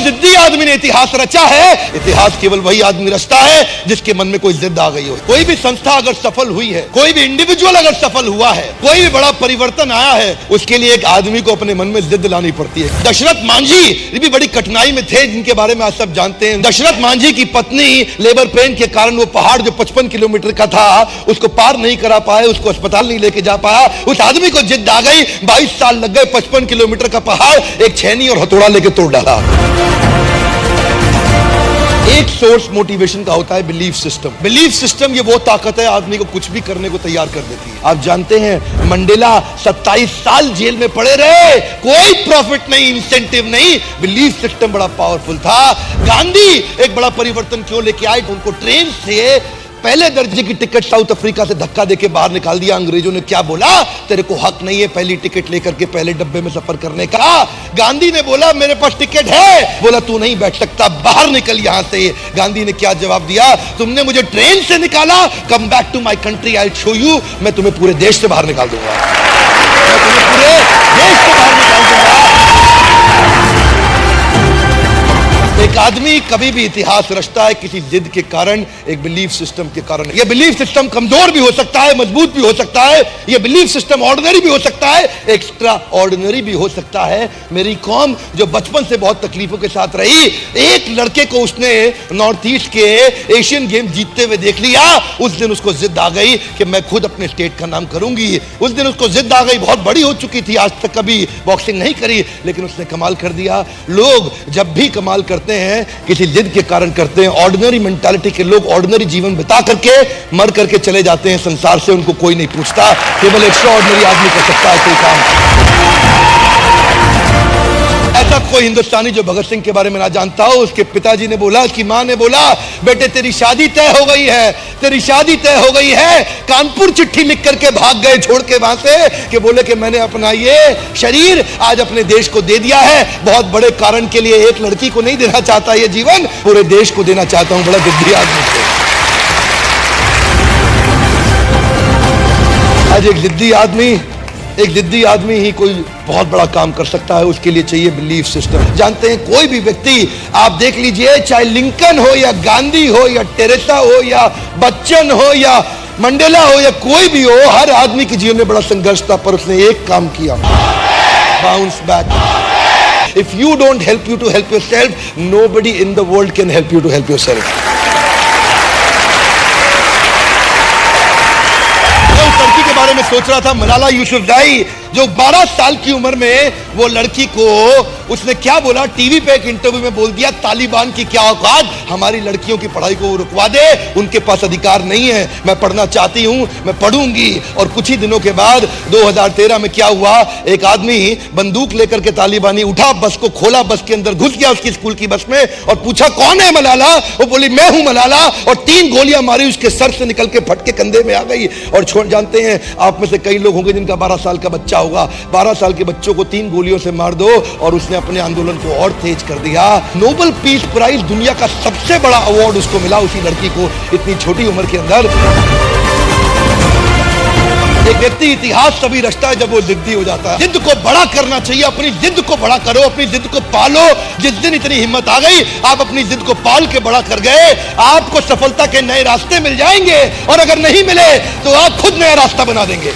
जिद्दी आदमी ने इतिहास रचा है। इतिहास केवल वही आदमी रचता है जिसके मन में कोई जिद आ गई हो। कोई भी संस्था अगर सफल हुई है, कोई भी इंडिविजुअल अगर सफल हुआ है, कोई भी बड़ा परिवर्तन आया है, उसके लिए एक आदमी को अपने मन में जिद लानी पड़ती है। दशरथ मांझी भी बड़ी कठिनाई में थे, जिनके बारे में आज सब जानते हैं। दशरथ मांझी की पत्नी लेबर पेन के कारण वो पहाड़ जो 55 किलोमीटर का था उसको पार नहीं करा पाए, उसको अस्पताल नहीं लेके जा पाया। उस आदमी को जिद आ गई, 22 साल लग गए, 55 किलोमीटर का पहाड़ एक छेनी और हथौड़ा लेके तोड़ डाला। एक सोर्स मोटिवेशन का होता है बिलीफ सिस्टम। बिलीफ सिस्टम ये वो ताकत है आदमी को कुछ भी करने को तैयार कर देती है। आप जानते हैं मंडेला 27 साल जेल में पड़े रहे, कोई प्रॉफिट नहीं, इंसेंटिव नहीं, बिलीफ सिस्टम बड़ा पावरफुल था। गांधी एक बड़ा परिवर्तन क्यों लेके आए? उनको ट्रेन से पहले दर्जे की टिकट साउथ अफ्रीका से धक्का देके बाहर निकाल दिया। अंग्रेजों ने क्या बोला? तेरे को हक नहीं है पहली टिकट लेकर के पहले डब्बे में सफर करने का। गांधी ने बोला मेरे पास टिकट है, बोला तू नहीं बैठ सकता, बाहर निकल यहां से। गांधी ने क्या जवाब दिया? तुमने मुझे ट्रेन से निकाला, come back to my country, I show you. मैं तुम्हें पूरे देश से बाहर निकाल दूंगा, मैं तुम्हें पूरे देश से बाहर निकाल दूंगा। एक आदमी कभी भी इतिहास रचता है किसी जिद के कारण, एक बिलीफ सिस्टम के कारण। यह बिलीफ सिस्टम कमजोर भी हो सकता है, मजबूत भी हो सकता है। यह बिलीफ सिस्टम ऑर्डिनरी भी हो सकता है, एक्स्ट्रा ऑर्डिनरी भी हो सकता है। मेरी कौम जो बचपन से बहुत तकलीफों के साथ रही, एक लड़के को उसने नॉर्थ ईस्ट के एशियन गेम जीतते हुए देख लिया, उस दिन उसको जिद आ गई कि मैं खुद अपने स्टेट का नाम करूंगी। उस दिन उसको जिद आ गई, बहुत बड़ी हो चुकी थी, आज तक कभी बॉक्सिंग नहीं करी, लेकिन उसने कमाल कर दिया। लोग जब भी कमाल करते हैं किसी जिद के कारण करते हैं। ऑर्डिनरी मेंटालिटी के लोग ऑर्डिनरी जीवन बिता करके मर करके चले जाते हैं संसार से, उनको कोई नहीं पूछता। केवल एक्स्ट्राऑर्डिनरी आदमी कर सकता है कोई काम। ऐसा कोई हिंदुस्तानी जो भगत सिंह के बारे में ना जानता हो। उसके पिताजी ने बोला, उसकी मां ने बोला, बेटे तेरी शादी तय हो गई है, तेरी शादी तय हो गई है। कानपुर चिट्ठी लिख करके भाग गए छोड़ के वहां से, कि बोले कि मैंने अपना ये शरीर आज अपने देश को दे दिया है, बहुत बड़े कारण के लिए। एक लड़की को नहीं देना चाहता ये जीवन, पूरे देश को देना चाहता हूं। बड़ा जिद्दी आदमी थे। आज एक जिद्दी आदमी ही कोई बहुत बड़ा काम कर सकता है। उसके लिए चाहिए बिलीफ सिस्टम। जानते हैं कोई भी व्यक्ति आप देख लीजिए, चाहे लिंकन हो या गांधी हो या टेरेसा हो या बच्चन हो या मंडेला हो या कोई भी हो, हर आदमी के जीवन में बड़ा संघर्ष था, पर उसने एक काम किया, bounce back. If you don't help you to help yourself, nobody in the world can help you to help yourself. लड़की के बारे में सोच रहा था, मलाला यूसुफजाई, जो 12 साल की उम्र में वो लड़की को उसने क्या बोला, टीवी पे एक इंटरव्यू में बोल दिया, तालिबान की क्या औकात, हमारी लड़कियों की पढ़ाई को रुकवा दे, उनके पास अधिकार नहीं है, मैं पढ़ना चाहती हूं, मैं पढ़ूंगी। और कुछ ही दिनों के बाद 2013 में क्या हुआ, एक आदमी बंदूक लेकर के तालिबानी उठा, बस को खोला, बस के अंदर घुस गया उसकी स्कूल की बस में और पूछा कौन है मलाला? वो बोली मैं हूं मलाला, और 3 गोलियां मारी, उसके सर से निकल के फट के कंधे में आ गई। और जानते हैं आप में से कई लोग होंगे जिनका 12 साल का बच्चा होगा। 12 साल के बच्चों को 3 गोलियों से मार दो, और उसने अपने आंदोलन को और तेज कर दिया। नोबेल पीस प्राइज, दुनिया का सबसे बड़ा अवार्ड उसको मिला, उसी लड़की को, इतनी छोटी उम्र के अंदर। एक व्यक्ति इतिहास तभी रचता है जब वो जिद्दी हो जाता है। जिद को बड़ा करना चाहिए, अपनी जिद को बड़ा करो, अपनी जिद को पालो। जिस दिन इतनी हिम्मत आ गई, आप अपनी जिद को पाल के बड़ा कर गए, आपको सफलता के नए रास्ते मिल जाएंगे, और अगर नहीं मिले तो आप खुद नया रास्ता बना देंगे।